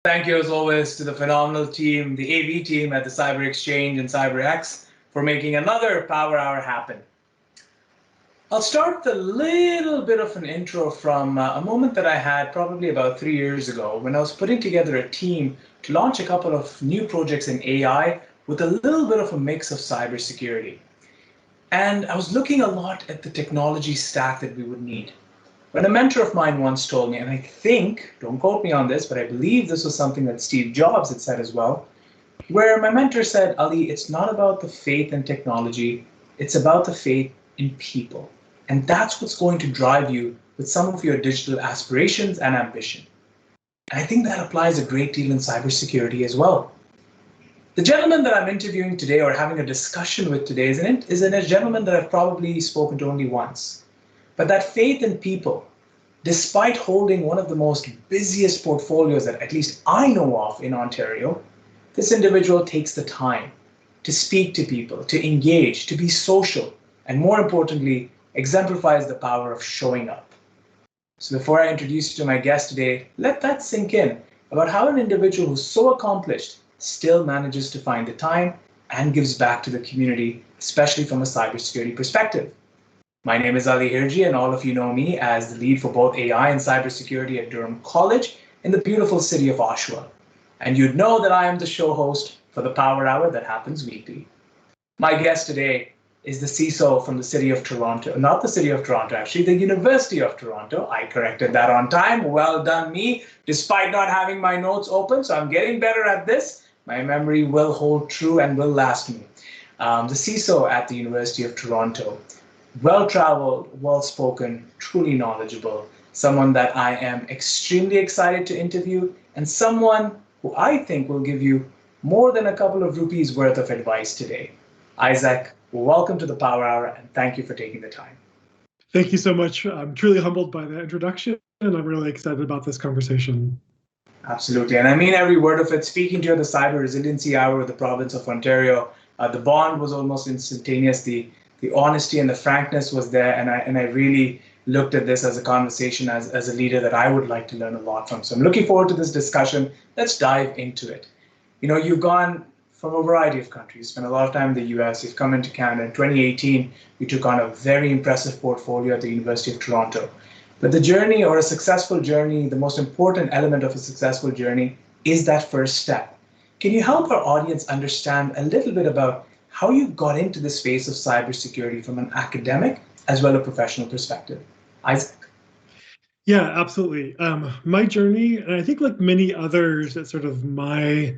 Thank you, as always, to the phenomenal team, the AV team at the Cyber Exchange and CyberX for making another Power Hour happen. I'll start with a little bit of an intro from a moment that I had probably about 3 years ago when I was putting together a team to launch a couple of new projects in AI with a little bit of a mix of cybersecurity. And I was looking a lot at the technology stack that we would need. When a mentor of mine once told me, and I think, don't quote me on this, but I believe this was something that Steve Jobs had said as well, where my mentor said, Ali, it's not about the faith in technology, it's about the faith in people. And that's what's going to drive you with some of your digital aspirations and ambition. And I think that applies a great deal in cybersecurity as well. The gentleman that I'm interviewing today or having a discussion with today is a gentleman that I've probably spoken to only once. But that faith in people, despite holding one of the most busiest portfolios that at least I know of in Ontario, this individual takes the time to speak to people, to engage, to be social, and more importantly, exemplifies the power of showing up. So before I introduce you to my guest today, let that sink in about how an individual who's so accomplished still manages to find the time and gives back to the community, especially from a cybersecurity perspective. My name is Ali Hirji, and all of you know me as the lead for both AI and cybersecurity at Durham College in the beautiful city of Oshawa. And you'd know that I am the show host for the Power Hour that happens weekly. My guest today is the CISO from the city of Toronto, not the city of Toronto, actually, the University of Toronto. I corrected that on time. Well done me, despite not having my notes open. So I'm getting better at this. My memory will hold true and will last me. The CISO at the University of Toronto. Well-traveled, well-spoken, truly knowledgeable, someone that I am extremely excited to interview, and someone who I think will give you more than a couple of rupees worth of advice today. Isaac, welcome to the Power Hour, and thank you for taking the time. Thank you so much. I'm truly humbled by the introduction, and I'm really excited about this conversation. Absolutely, and I mean every word of it. Speaking to you at the Cyber Resiliency Hour with the province of Ontario, the bond was almost instantaneous. The honesty and the frankness was there, and I really looked at this as a conversation as a leader that I would like to learn a lot from. So I'm looking forward to this discussion. Let's dive into it. You know, you've gone from a variety of countries. You spent a lot of time in the US, you've come into Canada. In 2018, you took on a very impressive portfolio at the University of Toronto. But the journey, or a successful journey, the most important element of a successful journey is that first step. Can you help our audience understand a little bit about how you got into the space of cybersecurity from an academic as well as a professional perspective? Isaac? Yeah, absolutely. My journey, and I think like many others, that sort of my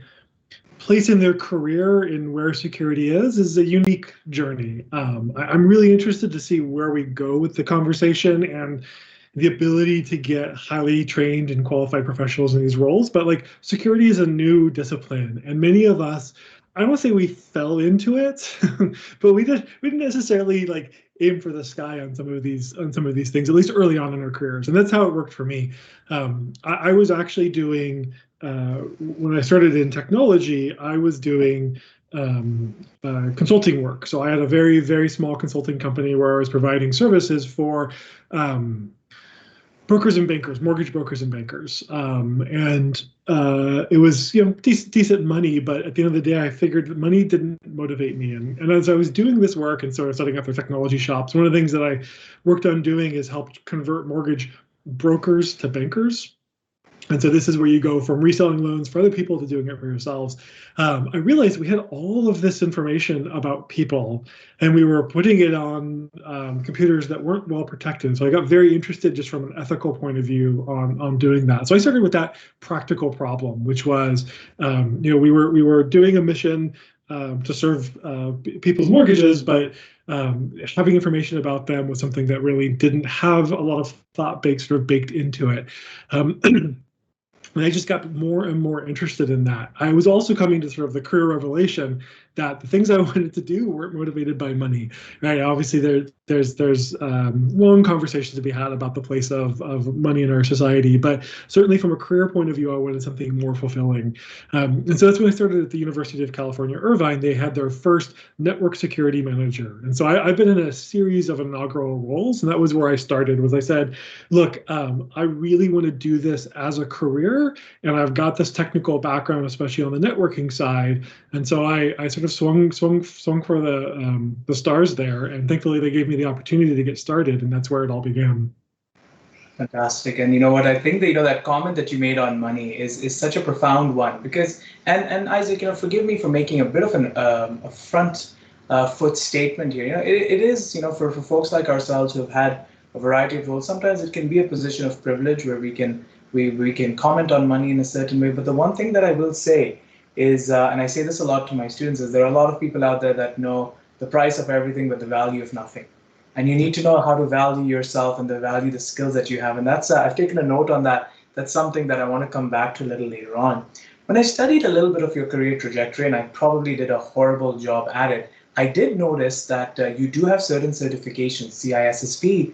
place in their career in where security is a unique journey. I'm really interested to see where we go with the conversation and the ability to get highly trained and qualified professionals in these roles. But like security is a new discipline, and many of us, I don't want to say we fell into it, but we didn't necessarily like aim for the sky on some of these things, at least early on in our careers. And that's how it worked for me. I was actually doing when I started in technology, I was doing consulting work. So I had a very, very small consulting company where I was providing services for brokers and bankers, mortgage brokers and bankers. It was, decent money, but at the end of the day, I figured that money didn't motivate me. And as I was doing this work and sort of setting up their technology shops, one of the things that I worked on doing is help convert mortgage brokers to bankers. And so this is where you go from reselling loans for other people to doing it for yourselves. I realized we had all of this information about people, and we were putting it on computers that weren't well protected. So I got very interested just from an ethical point of view on doing that. So I started with that practical problem, which was, we were doing a mission to serve people's mortgages, but having information about them was something that really didn't have a lot of thought baked into it. And I just got more and more interested in that. I was also coming to sort of the career revelation that the things I wanted to do weren't motivated by money, right? Obviously, there's long conversations to be had about the place of money in our society, but certainly from a career point of view, I wanted something more fulfilling. And so that's when I started at the University of California, Irvine. They had their first network security manager. And so I've been in a series of inaugural roles, and that was where I started, was I said, look, I really want to do this as a career, and I've got this technical background, especially on the networking side. And so I sort of swung for the stars there, and thankfully they gave me the opportunity to get started, and that's where it all began. Fantastic. And you know what, I think that, that comment that you made on money is such a profound one, because, and Isaac, forgive me for making a bit of a front foot statement here. It is, for folks like ourselves who have had a variety of roles, sometimes it can be a position of privilege where we can comment on money in a certain way. But the one thing that I will say is, and I say this a lot to my students, is there are a lot of people out there that know the price of everything but the value of nothing. And you need to know how to value yourself and to value the skills that you have. And that's, I've taken a note on that. That's something that I want to come back to a little later on. When I studied a little bit of your career trajectory, and I probably did a horrible job at it, I did notice that you do have certain certifications, CISSP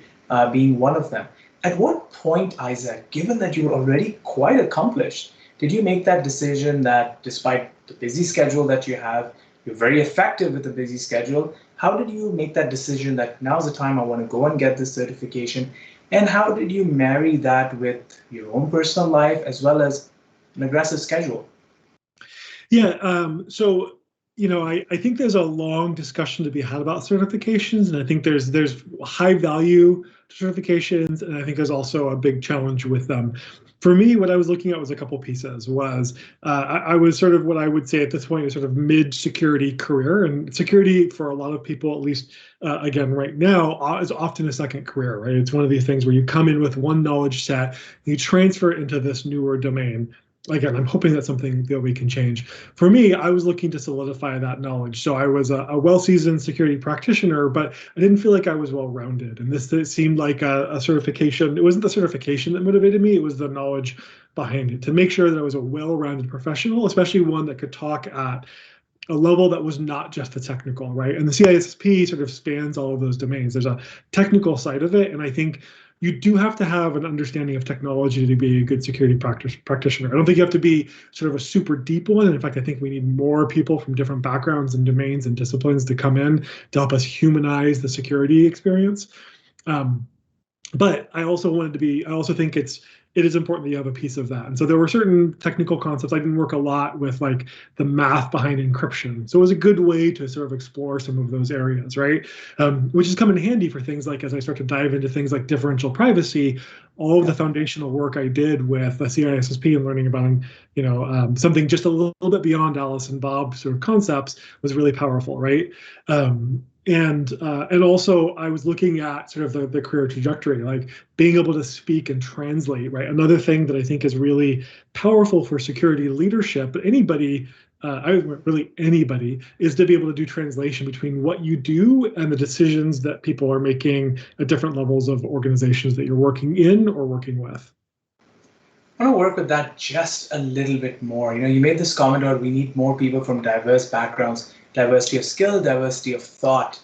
being one of them. At what point, Isaac, given that you were already quite accomplished, did you make that decision that despite the busy schedule that you have, you're very effective with a busy schedule? How did you make that decision that now's the time I want to go and get this certification? And how did you marry that with your own personal life as well as an aggressive schedule? Yeah, so I think there's a long discussion to be had about certifications, and I think there's high value certifications, and I think there's also a big challenge with them. For me, what I was looking at was a couple pieces. I was sort of what I would say at this point is sort of mid-security career, and security for a lot of people, at least again right now, is often a second career, right? It's one of these things where you come in with one knowledge set, you transfer it into this newer domain. Again, I'm hoping that's something that we can change. For me, I was looking to solidify that knowledge. So I was a well-seasoned security practitioner, but I didn't feel like I was well-rounded. And this seemed like a certification. It wasn't the certification that motivated me. It was the knowledge behind it, to make sure that I was a well-rounded professional, especially one that could talk at a level that was not just the technical, right? And the CISP sort of spans all of those domains. There's a technical side of it, and I think you do have to have an understanding of technology to be a good security practitioner. I don't think you have to be sort of a super deep one. And in fact, I think we need more people from different backgrounds and domains and disciplines to come in to help us humanize the security experience. But I also think it is important that you have a piece of that. And so there were certain technical concepts. I didn't work a lot with like the math behind encryption. So it was a good way to sort of explore some of those areas, right? Which has come in handy for things like, as I start to dive into things like differential privacy, all of the foundational work I did with the CISSP and learning about, something just a little bit beyond Alice and Bob sort of concepts was really powerful, right? And also I was looking at sort of the career trajectory, like being able to speak and translate, right? Another thing that I think is really powerful for security leadership, but anybody is to be able to do translation between what you do and the decisions that people are making at different levels of organizations that you're working in or working with. I want to work with that just a little bit more. You made this comment about we need more people from diverse backgrounds, diversity of skill, diversity of thought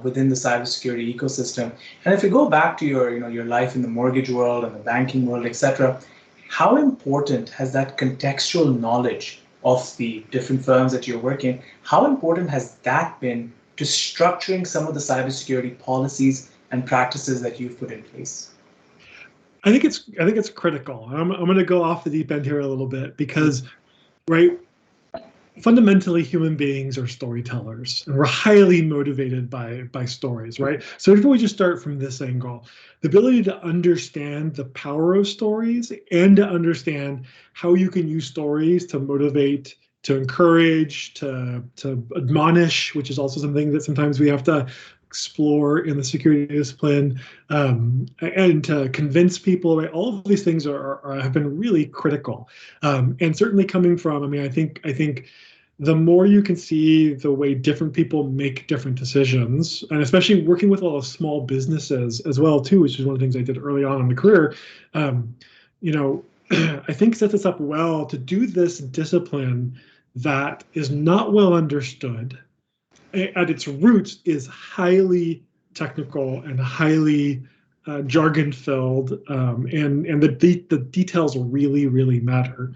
within the cybersecurity ecosystem. And if you go back to your life in the mortgage world and the banking world, etc., how important has that contextual knowledge of the different firms that you're working, how important has that been to structuring some of the cybersecurity policies and practices that you've put in place? I think it's critical. I'm going to go off the deep end here a little bit because, right, fundamentally human beings are storytellers, and we're highly motivated by stories, right? So if we just start from this angle, the ability to understand the power of stories and to understand how you can use stories to motivate, to encourage, to admonish, which is also something that sometimes we have to explore in the security discipline, and to convince people, right? All of these things have been really critical, and certainly coming from. I mean, I think the more you can see the way different people make different decisions, and especially working with a lot of small businesses as well too, which is one of the things I did early on in the career, I think sets us up well to do this discipline that is not well understood at its roots is highly technical and highly jargon-filled, and the details really matter.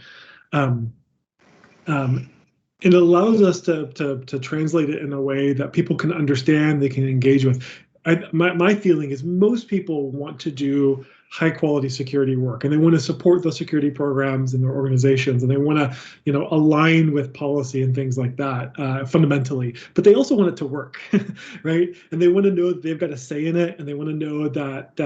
Um, it allows us to translate it in a way that people can understand, they can engage with. My feeling is most people want to do high quality security work, and they want to support those security programs in their organizations, and they want to align with policy and things like that fundamentally. But they also want it to work, right? And they want to know that they've got a say in it, and they want to know that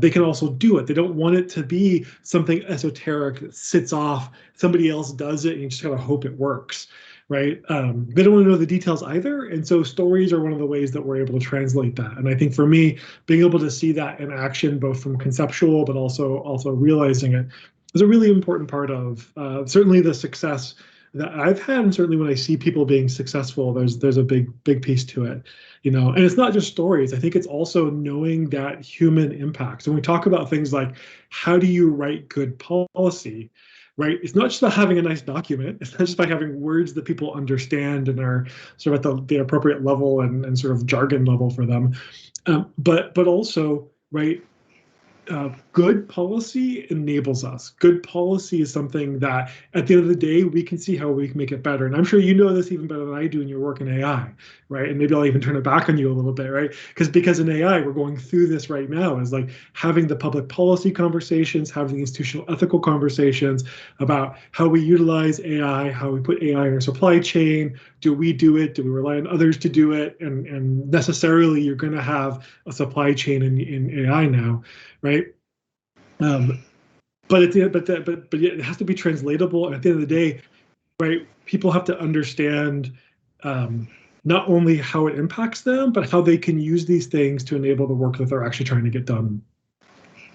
they can also do it. They don't want it to be something esoteric that sits off. Somebody else does it, and you just gotta hope it works. Right? They don't want to know the details either. And so stories are one of the ways that we're able to translate that. And I think for me, being able to see that in action, both from conceptual, but also realizing it, is a really important part of certainly the success that I've had. And certainly when I see people being successful, there's a big piece to it. And it's not just stories. I think it's also knowing that human impact. When we talk about things like, how do you write good policy? Right? It's not just about having a nice document. It's not just about having words that people understand and are sort of at the appropriate level and sort of jargon level for them. But also, right, good policy enables us. Good policy is something that at the end of the day, we can see how we can make it better. And I'm sure you know this even better than I do in your work in AI, right? And maybe I'll even turn it back on you a little bit, right? Because in AI, we're going through this right now, is like having the public policy conversations, having the institutional ethical conversations about how we utilize AI, how we put AI in our supply chain. Do we do it? Do we rely on others to do it? And necessarily, you're going to have a supply chain in AI now, right? But it has to be translatable. And at the end of the day, right, people have to understand not only how it impacts them, but how they can use these things to enable the work that they're actually trying to get done.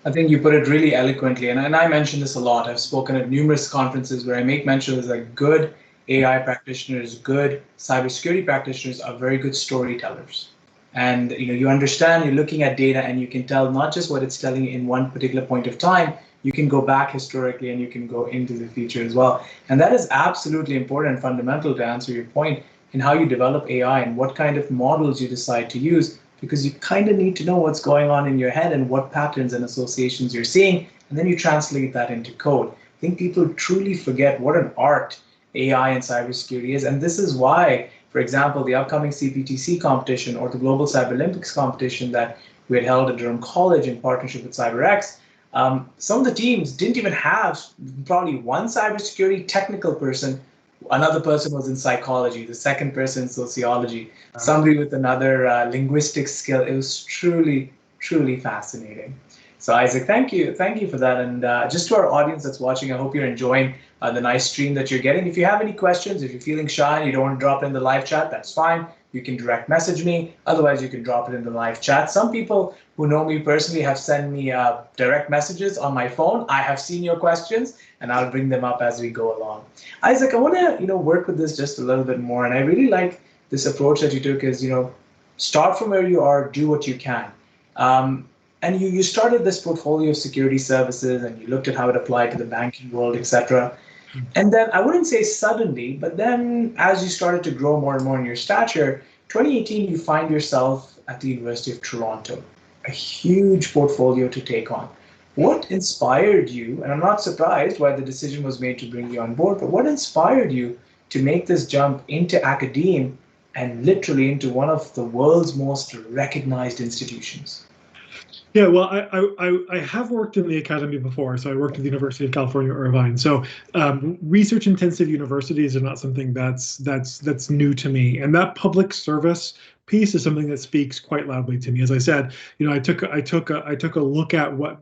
I think you put it really eloquently, and I mention this a lot. I've spoken at numerous conferences where I make mention of that good AI practitioners, good cybersecurity practitioners are very good storytellers. And you understand, you're looking at data and you can tell not just what it's telling you in one particular point of time, you can go back historically and you can go into the future as well. And that is absolutely important and fundamental to answer your point in how you develop AI and what kind of models you decide to use, because you kind of need to know what's going on in your head and what patterns and associations you're seeing, and then you translate that into code. I think people truly forget what an art AI and cybersecurity is, and this is why, for example, the upcoming CPTC competition or the Global Cyber Olympics competition that we had held at Durham College in partnership with CyberX, some of the teams didn't even have probably one cybersecurity technical person. Another person was in psychology, the second person in sociology, somebody with another linguistic skill. It was truly fascinating. So Isaac, thank you for that. And just to our audience that's watching, I hope you're enjoying the nice stream that you're getting. If you have any questions, if you're feeling shy and you don't want to drop it in the live chat, that's fine. You can direct message me. Otherwise, you can drop it in the live chat. Some people who know me personally have sent me direct messages on my phone. I have seen your questions, and I'll bring them up as we go along. Isaac, I want to work with this just a little bit more, and I really like this approach that you took. Is start from where you are, do what you can. And you started this portfolio of security services, and you looked at how it applied to the banking world, etc. And then I wouldn't say suddenly, but then as you started to grow more and more in your stature, 2018, you find yourself at the University of Toronto, a huge portfolio to take on. What inspired you, and I'm not surprised why the decision was made to bring you on board, but what inspired you to make this jump into academia and literally into one of the world's most recognized institutions? Yeah, well, I have worked in the academy before. So I worked at the University of California, Irvine. So research-intensive universities are not something that's new to me, and that public service piece is something that speaks quite loudly to me. As I said, I took a look at what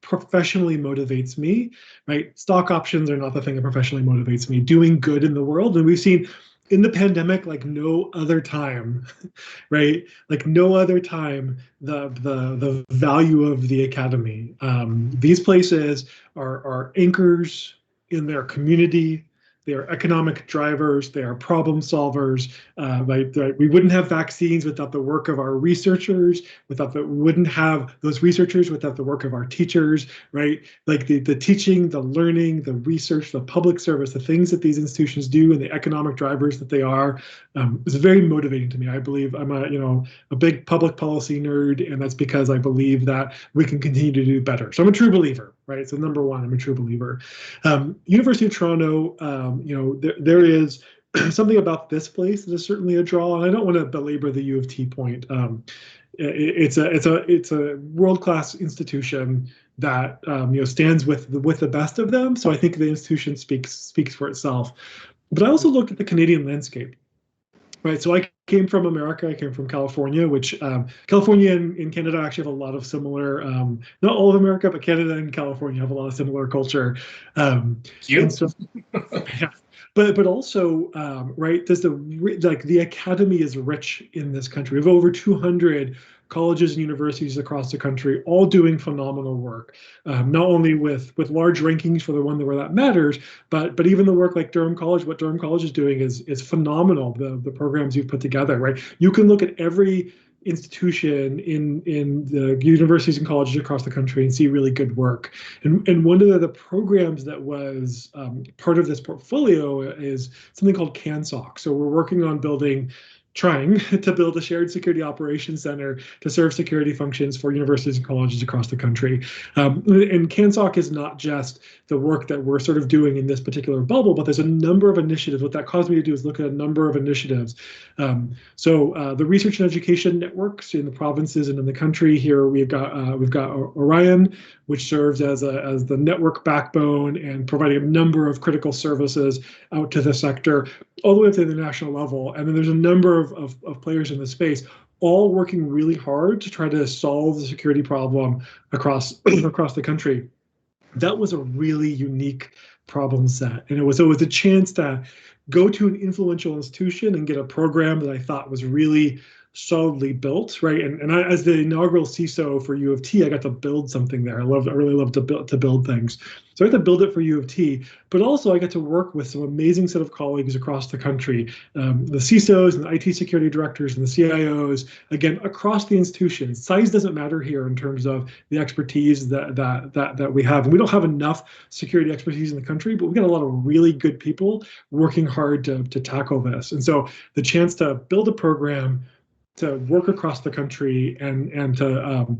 professionally motivates me. Right, stock options are not the thing that professionally motivates me. Doing good in the world, and we've seen in the pandemic, like no other time, right? Like no other time, the value of the academy. These places are anchors in their community. They are economic drivers. They are problem solvers. We wouldn't have vaccines without the work of our researchers. We wouldn't have those researchers without the work of our teachers, right? Like the teaching, the learning, the research, the public service, the things that these institutions do, and the economic drivers that they are, is very motivating to me. I believe I'm a big public policy nerd, and that's because I believe that we can continue to do better. So I'm a true believer, right? So number one, I'm a true believer. University of Toronto, there is something about this place that is certainly a draw, and I don't want to belabor the U of T point. It's a world-class institution that stands with the best of them. So I think the institution speaks for itself. But I also look at the Canadian landscape. Right, so I came from America. I came from California, which California and Canada actually have a lot of similar. Not all of America, but Canada and California have a lot of similar culture. And so, yeah, but also, right, there's the academy is rich in this country. We have over 200 colleges and universities across the country, all doing phenomenal work, not only with large rankings for the one where that matters, but even the work like Durham College. What Durham College is doing is phenomenal. The programs you've put together, right? You can look at every institution in the universities and colleges across the country and see really good work. And one of the programs that was part of this portfolio is something called CANSOC. So we're working on trying to build a shared security operations center to serve security functions for universities and colleges across the country. And CANSOC is not just the work that we're sort of doing in this particular bubble, but there's a number of initiatives. What that caused me to do is look at a number of initiatives. So the research and education networks in the provinces and in the country here, we've got Orion, which serves as the network backbone and providing a number of critical services out to the sector, all the way up to the national level. And then there's a number of players in the space, all working really hard to try to solve the security problem across the country. That was a really unique problem set, and it was a chance to go to an influential institution and get a program that I thought was really solidly built, right? And I, as the inaugural CISO for U of T, I got to build something there. I really love to build things. So I got to build it for U of T, but also I got to work with some amazing set of colleagues across the country, the CISOs and the IT security directors and the CIOs, again, across the institution. Size doesn't matter here in terms of the expertise that we have. And we don't have enough security expertise in the country, but we got a lot of really good people working hard to tackle this. And so the chance to build a program, to work across the country and to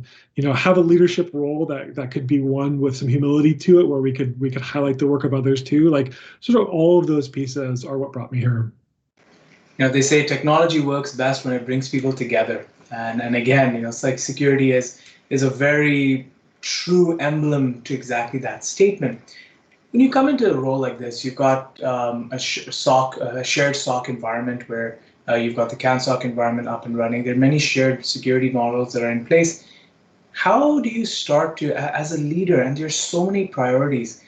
have a leadership role that could be one with some humility to it, where we could highlight the work of others too. Like sort of all of those pieces are what brought me here. They say technology works best when it brings people together, and again, it's like security is a very true emblem to exactly that statement. When you come into a role like this, you've got a shared SOC environment where you've got the CANSOC environment up and running. There are many shared security models that are in place. How do you start to, as a leader, and there's so many priorities,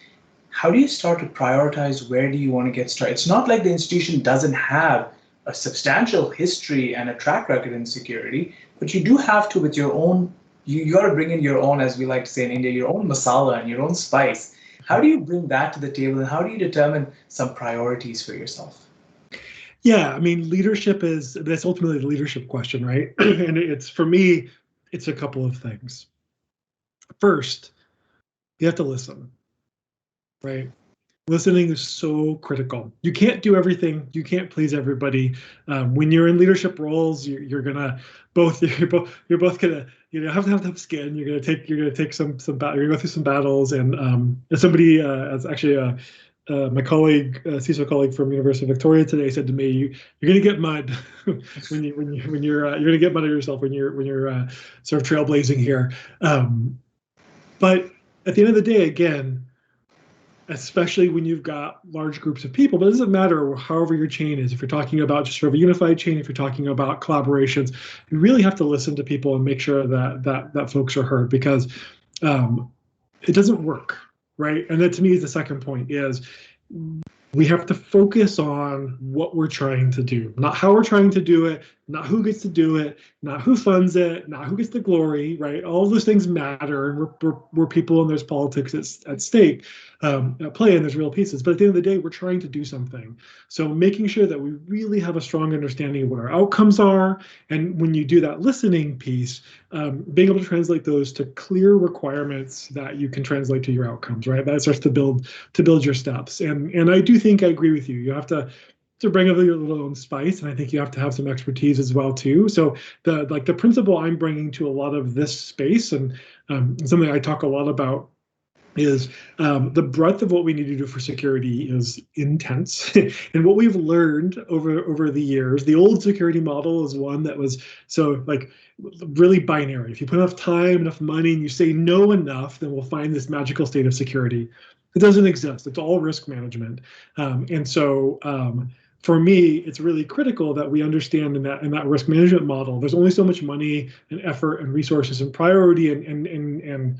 how do you start to prioritize where do you want to get started? It's not like the institution doesn't have a substantial history and a track record in security, but you do have to, with your own, you got to bring in your own, as we like to say in India, your own masala and your own spice. How do you bring that to the table, and how do you determine some priorities for yourself? Yeah, I mean, that's ultimately the leadership question, right? And for me, it's a couple of things. First, you have to listen, right? Listening is so critical. You can't do everything. You can't please everybody. When you're in leadership roles, you're both gonna have to have skin. You're gonna take some you're gonna go through some battles. And as somebody, as actually my colleague, CISO colleague from University of Victoria today said to me, "You're going to get mud you're going to get mud of yourself when you're sort of trailblazing here." But at the end of the day, again, especially when you've got large groups of people, but it doesn't matter however your chain is. If you're talking about just sort of a unified chain, if you're talking about collaborations, you really have to listen to people and make sure that folks are heard, because it doesn't work. Right. And that to me is the second point, is we have to focus on what we're trying to do, not how we're trying to do it, not who gets to do it, not who funds it, not who gets the glory, right? All those things matter, and we're people, and there's politics at stake, at play, and there's real pieces. But at the end of the day, we're trying to do something. So making sure that we really have a strong understanding of what our outcomes are, and when you do that listening piece, being able to translate those to clear requirements that you can translate to your outcomes, right? That starts to build your steps. And I do think I agree with you. You have to bring up your little own spice, and I think you have to have some expertise as well too. So the principle I'm bringing to a lot of this space, and something I talk a lot about, is the breadth of what we need to do for security is intense. And what we've learned over the years, the old security model is one that was so like really binary. If you put enough time, enough money, and you say no enough, then we'll find this magical state of security. It doesn't exist. It's all risk management. And so for me, it's really critical that we understand in that risk management model, there's only so much money and effort and resources and priority and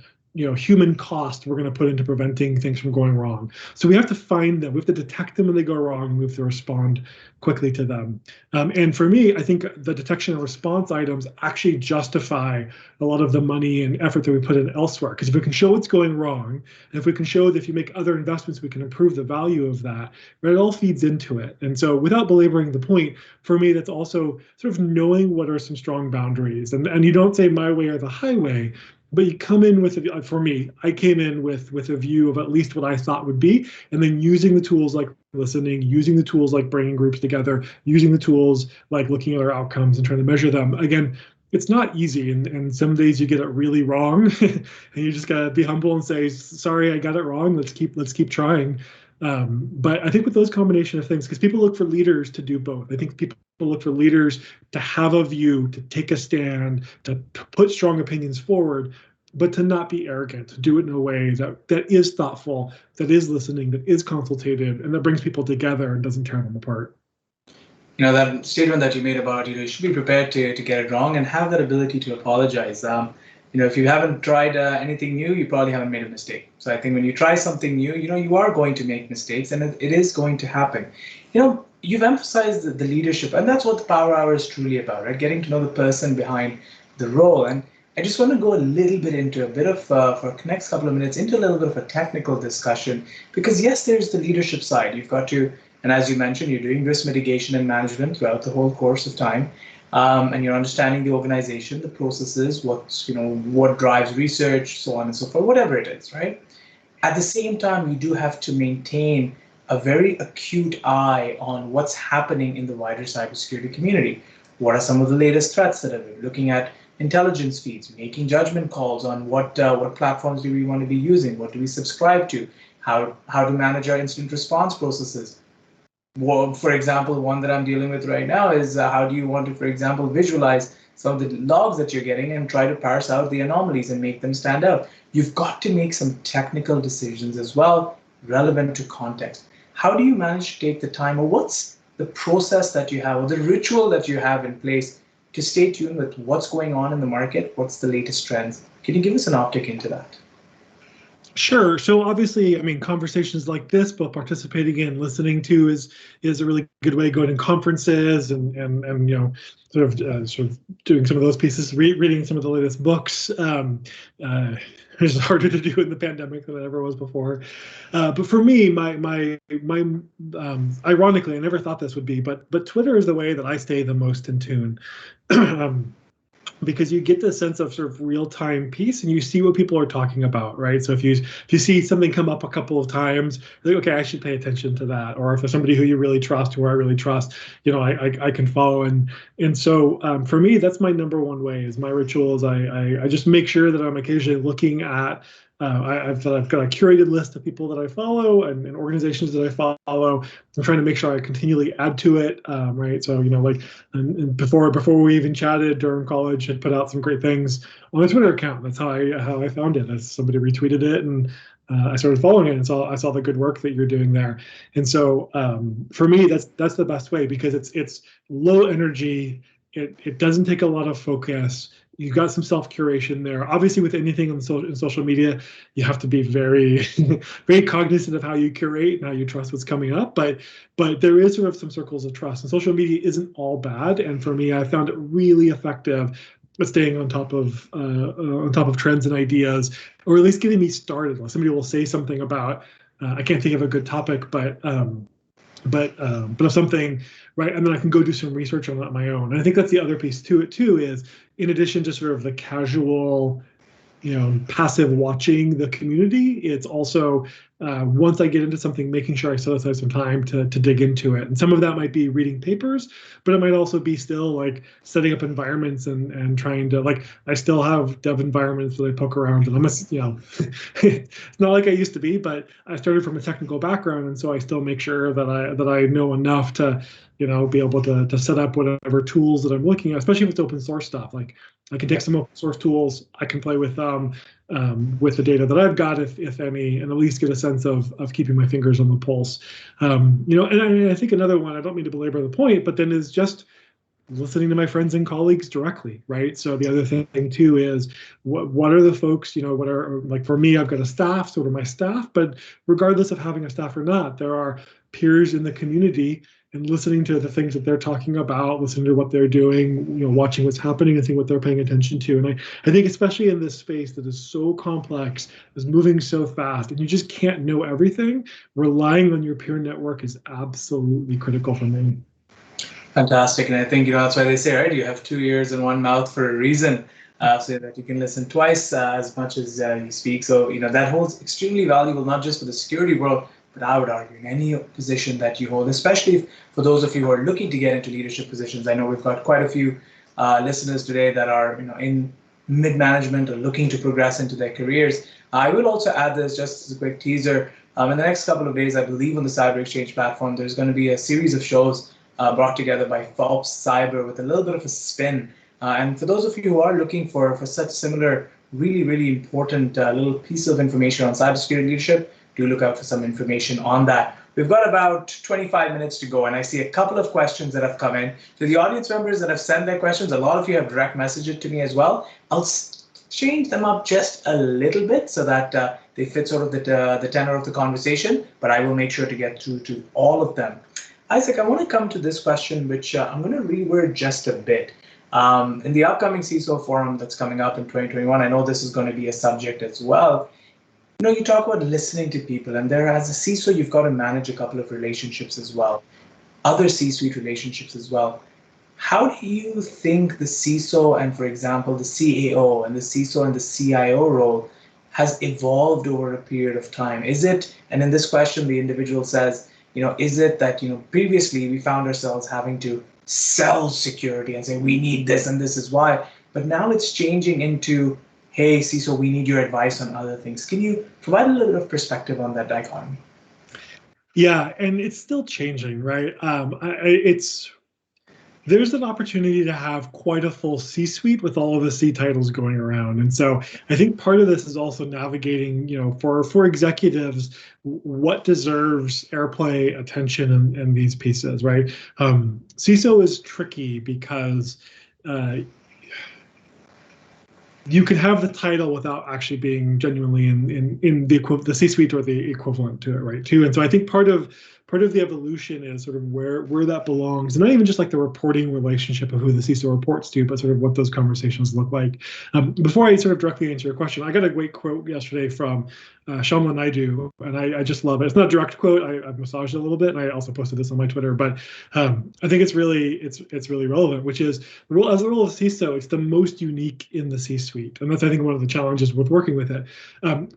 human cost we're going to put into preventing things from going wrong. So we have to find them. We have to detect them when they go wrong, and we have to respond quickly to them. And for me, I think the detection and response items actually justify a lot of the money and effort that we put in elsewhere. Because if we can show what's going wrong, and if we can show that if you make other investments, we can improve the value of that, right, it all feeds into it. And so without belaboring the point, for me, that's also sort of knowing what are some strong boundaries. And you don't say my way or the highway, but you come in with, for me, I came in with a view of at least what I thought would be, and then using the tools like listening, using the tools like bringing groups together, using the tools like looking at our outcomes and trying to measure them. Again, it's not easy, and some days you get it really wrong, and you just gotta be humble and say, sorry, I got it wrong. Let's keep trying. But I think with those combination of things, because people look for leaders to do both. I think people look for leaders to have a view, to take a stand, to put strong opinions forward, but to not be arrogant, to do it in a way that is thoughtful, that is listening, that is consultative, and that brings people together and doesn't tear them apart. That statement that you made about, you should be prepared to get it wrong and have that ability to apologize. If you haven't tried anything new, you probably haven't made a mistake. So I think when you try something new, you are going to make mistakes, and it is going to happen. You've emphasized the leadership, and that's what the Power Hour is truly about, right? Getting to know the person behind the role. And I just want to go a little bit into for the next couple of minutes, into a little bit of a technical discussion, because yes, there's the leadership side. You've got to, and as you mentioned, you're doing risk mitigation and management throughout the whole course of time. And you're understanding the organization, the processes, what drives research, so on and so forth, whatever it is, right? At the same time, you do have to maintain a very acute eye on what's happening in the wider cybersecurity community. What are some of the latest threats that are looking at intelligence feeds, making judgment calls on what platforms do we want to be using, what do we subscribe to, how to manage our incident response processes. Well, for example, one that I'm dealing with right now is how do you want to, for example, visualize some of the logs that you're getting and try to parse out the anomalies and make them stand out. You've got to make some technical decisions as well, relevant to context. How do you manage to take the time, or what's the process that you have, or the ritual that you have in place to stay tuned with what's going on in the market, what's the latest trends? Can you give us an optic into that? Sure. So obviously, conversations like this, both participating in and listening to, is a really good way. Going to conferences and sort of doing some of those pieces, reading some of the latest books. It's harder to do in the pandemic than it ever was before. But for me, my ironically, I never thought this would be, but Twitter is the way that I stay the most in tune. Because you get the sense of sort of real-time piece, and you see what people are talking about, right? So if you see something come up a couple of times, like, okay, I should pay attention to that. Or if there's somebody who you really trust, who I really trust, I can follow. And so for me, that's my number one way. Is my ritual is I just make sure that I'm occasionally looking at. I've got a curated list of people that I follow and organizations that I follow. I'm trying to make sure I continually add to it, right? So and before we even chatted during college, had put out some great things on my Twitter account. That's how I found it. As somebody retweeted it, and I started following it, and I saw the good work that you're doing there. And so for me, that's the best way, because it's low energy. It doesn't take a lot of focus. you've got some self-curation there. Obviously, with anything in social media, you have to be very, very cognizant of how you curate and how you trust what's coming up. But there is sort of some circles of trust, and social media isn't all bad. And for me, I found it really effective at staying on top of trends and ideas, or at least getting me started. Like somebody will say something about, I can't think of a good topic, but of something, right? And then I can go do some research on that on my own. And I think that's the other piece to it too, is in addition to sort of the casual, passive watching the community, it's also once I get into something, making sure I set aside some time to dig into it. And some of that might be reading papers, but it might also be still like setting up environments and trying to, like, I still have dev environments that I poke around, and it's not like I used to be, but I started from a technical background, and so I still make sure that I know enough to be able to set up whatever tools that I'm looking at, especially if it's open source stuff. Like I can take some open source tools, I can play with the data that I've got, if any, and at least get a sense of keeping my fingers on the pulse. And I think another one, I don't mean to belabor the point, but then is just listening to my friends and colleagues directly, right? So the other thing too is what are the folks, what are, like for me, I've got a staff, so do my staff, but regardless of having a staff or not, there are peers in the community, and listening to the things that they're talking about, listening to what they're doing, watching what's happening and seeing what they're paying attention to. And I think especially in this space that is so complex, is moving so fast, and you just can't know everything, relying on your peer network is absolutely critical for me. Fantastic. And I think, that's why they say, right, you have 2 ears and 1 mouth for a reason, so that you can listen twice as much as you speak. So, that holds extremely valuable, not just for the security world, but I would argue in any position that you hold, especially for those of you who are looking to get into leadership positions. I know we've got quite a few listeners today that are in mid-management or looking to progress into their careers. I will also add this just as a quick teaser. In the next couple of days, I believe on the Cyber Exchange platform, there's going to be a series of shows brought together by Phelps Cyber with a little bit of a spin. And for those of you who are looking for such similar, really, really important little piece of information on cybersecurity leadership, do look out for some information on that. We've got about 25 minutes to go, and I see a couple of questions that have come in. To the audience members that have sent their questions, a lot of you have direct messaged it to me as well. I'll change them up just a little bit so that they fit sort of the tenor of the conversation, but I will make sure to get through to all of them. Isaac, I want to come to this question, which I'm going to reword just a bit. In the upcoming CISO forum that's coming up in 2021, I know this is going to be a subject as well. You talk about listening to people, and there, as a CISO, you've got to manage a couple of relationships as well, other C-suite relationships as well. How do you think the CISO and, for example, the CAO and the CISO and the CIO role has evolved over a period of time? Is it, and in this question, the individual says, is it that, previously we found ourselves having to sell security and say, we need this and this is why, but now it's changing into, hey, CISO, we need your advice on other things. Can you provide a little bit of perspective on that dichotomy? Yeah, and it's still changing, right? There's an opportunity to have quite a full C-suite with all of the C titles going around. And so I think part of this is also navigating, for executives, what deserves airplay, attention, and these pieces, right? CISO is tricky because you can have the title without actually being genuinely in the C-suite or the equivalent to it, right? Too, and so I think part of the evolution is sort of where that belongs, and not even just like the reporting relationship of who the CISO reports to, but sort of what those conversations look like. Before I sort of directly answer your question, I got a great quote yesterday from Shamla Naidu, and I just love it. It's not a direct quote. I've massaged it a little bit, and I also posted this on my Twitter. But I think it's really relevant, which is the role of CISO. It's the most unique in the C-suite, and that's, I think, one of the challenges with working with it,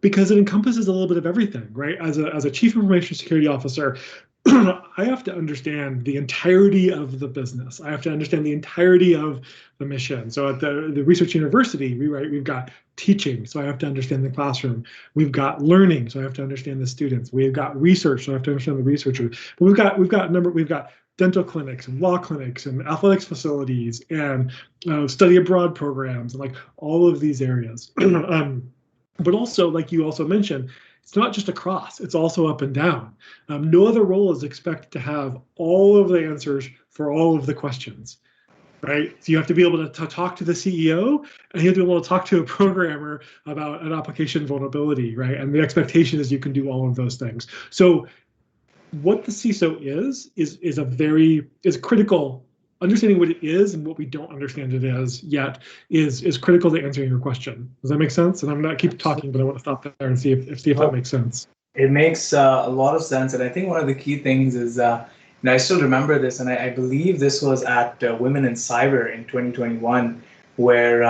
because it encompasses a little bit of everything, right? As a chief information security officer, I have to understand the entirety of the business. I have to understand the entirety of the mission. So at the research university, we've got teaching, so I have to understand the classroom. We've got learning, so I have to understand the students. We've got research, so I have to understand the researchers. But we've got dental clinics and law clinics and athletics facilities and study abroad programs and like all of these areas. But also, like you also mentioned, it's not just across, it's also up and down. No other role is expected to have all of the answers for all of the questions. right? So you have to be able to talk to the CEO, and you have to be able to talk to a programmer about an application vulnerability, right? And the expectation is you can do all of those things. So what the CISO is critical. Understanding what it is and what we don't understand it as yet is critical to answering your question. Does that make sense? And I'm not keep talking, but I want to stop there and see if that makes sense. It makes a lot of sense, and I think one of the key things is, and I still remember this, and I believe this was at Women in Cyber in 2021, where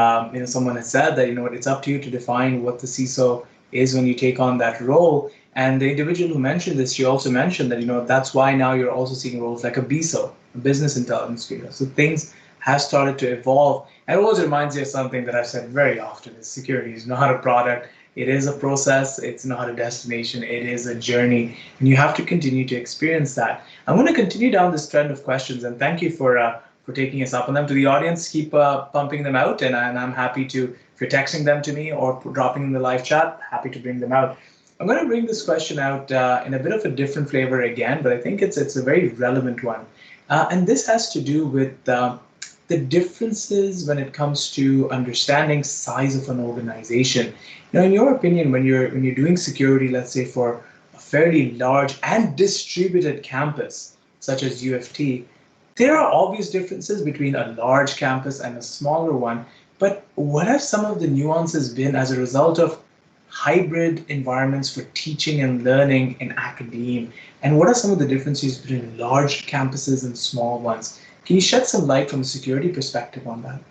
someone had said that it's up to you to define what the CISO is when you take on that role. And the individual who mentioned this, she also mentioned that that's why now you're also seeing roles like a BISO, a business intelligence leader. So things have started to evolve. And it always reminds me of something that I've said very often: is security is not a product. It is a process. It's not a destination. It is a journey, and you have to continue to experience that. I'm going to continue down this trend of questions, and thank you for taking us up on them. To the audience, keep pumping them out, and I'm happy to, if you're texting them to me or dropping in the live chat, happy to bring them out. I'm going to bring this question out in a bit of a different flavor again, but I think it's a very relevant one, and this has to do with the differences when it comes to understanding size of an organization. In your opinion, when you're doing security, let's say for a fairly large and distributed campus, such as U of T, there are obvious differences between a large campus and a smaller one. But what have some of the nuances been as a result of hybrid environments for teaching and learning in academia? And what are some of the differences between large campuses and small ones? Can you shed some light from a security perspective on that?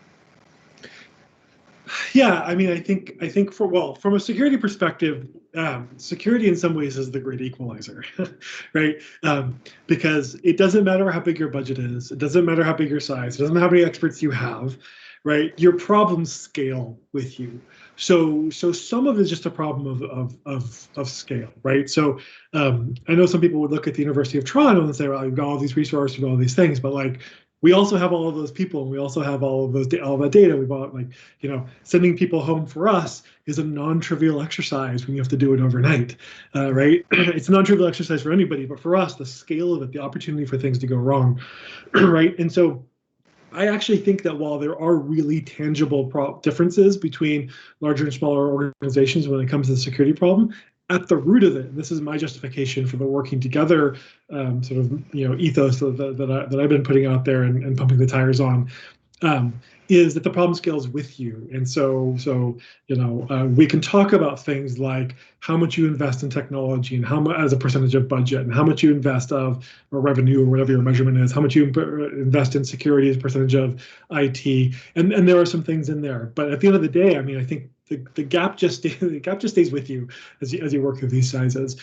Yeah, I mean, I think from a security perspective, security in some ways is the great equalizer, right? Because it doesn't matter how big your budget is, it doesn't matter how big your size, it doesn't matter how many experts you have, right? Your problems scale with you. So some of it is just a problem of scale, right? So I know some people would look at the University of Toronto and say, well, you've got all these resources and all these things, but like, we also have all of those people, and we also have all of that data. We bought, sending people home for us is a non-trivial exercise when you have to do it overnight, right? It's a non-trivial exercise for anybody, but for us, the scale of it, the opportunity for things to go wrong, right? And so I actually think that while there are really tangible differences between larger and smaller organizations when it comes to the security problem, at the root of it, and this is my justification for the working together ethos that I've been putting out there and pumping the tires on, is that the problem scales with you. And so we can talk about things like how much you invest in technology and how much as a percentage of budget, and how much you invest of or revenue or whatever your measurement is, how much you invest in security as a percentage of IT, and there are some things in there. But at the end of the day, I mean, I think the gap just stays with you as you work through these sizes.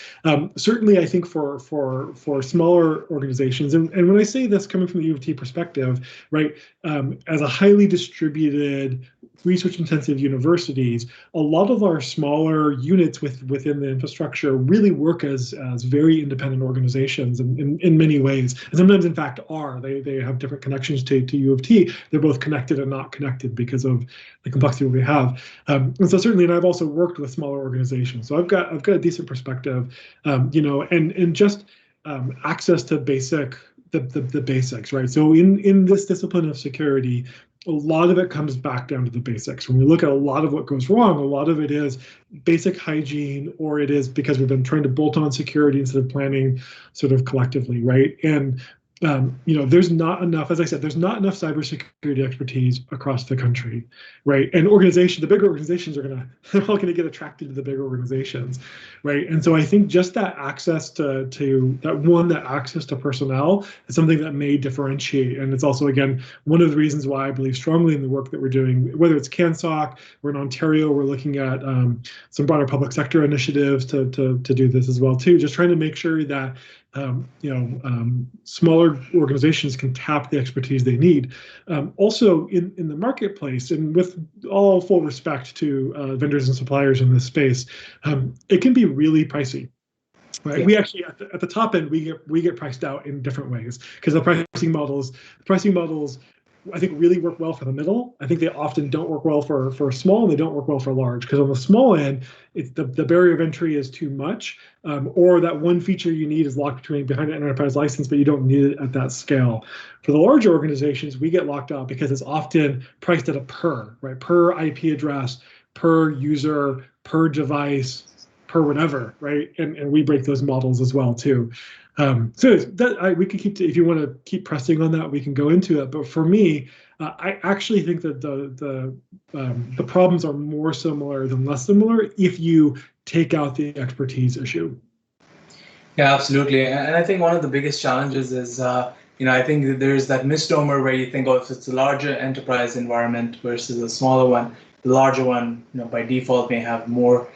Certainly, I think for smaller organizations, and when I say this coming from the U of T perspective, right, as a highly distributed, research-intensive universities, a lot of our smaller units within the infrastructure really work as very independent organizations in many ways, and sometimes, in fact, they have different connections to U of T. They're both connected and not connected because of the complexity we have. And so certainly, and I've also worked with smaller organizations, so I've got a decent perspective, and just access to the basics, right? So in this discipline of security, a lot of it comes back down to the basics. When we look at a lot of what goes wrong, a lot of it is basic hygiene, or it is because we've been trying to bolt on security instead of planning sort of collectively, right? And there's not enough, as I said, there's not enough cybersecurity expertise across the country, right? And the big organizations they're all gonna get attracted to the big organizations, right? And so I think just that access to access to personnel is something that may differentiate. And it's also, again, one of the reasons why I believe strongly in the work that we're doing, whether it's CANSOC, we're in Ontario, we're looking at some broader public sector initiatives to do this as well too, just trying to make sure that smaller organizations can tap the expertise they need. Also, in the marketplace, and with all full respect to vendors and suppliers in this space, it can be really pricey. Right. Yeah. We actually at the top end we get priced out in different ways, because the pricing models I think really work well for the middle. I think they often don't work well for small, and they don't work well for large, because on the small end, it's the barrier of entry is too much, or that one feature you need is locked behind an enterprise license, but you don't need it at that scale. For the larger organizations, we get locked out because it's often priced at a per IP address, per user, per device, per whatever, right? And we break those models as well too. So that we could keep, if you want to keep pressing on that, we can go into it. But for me, I actually think that the problems are more similar than less similar if you take out the expertise issue. Yeah, absolutely. And I think one of the biggest challenges is, I think that there's that misnomer where you think, oh, if it's a larger enterprise environment versus a smaller one, the larger one, by default may have more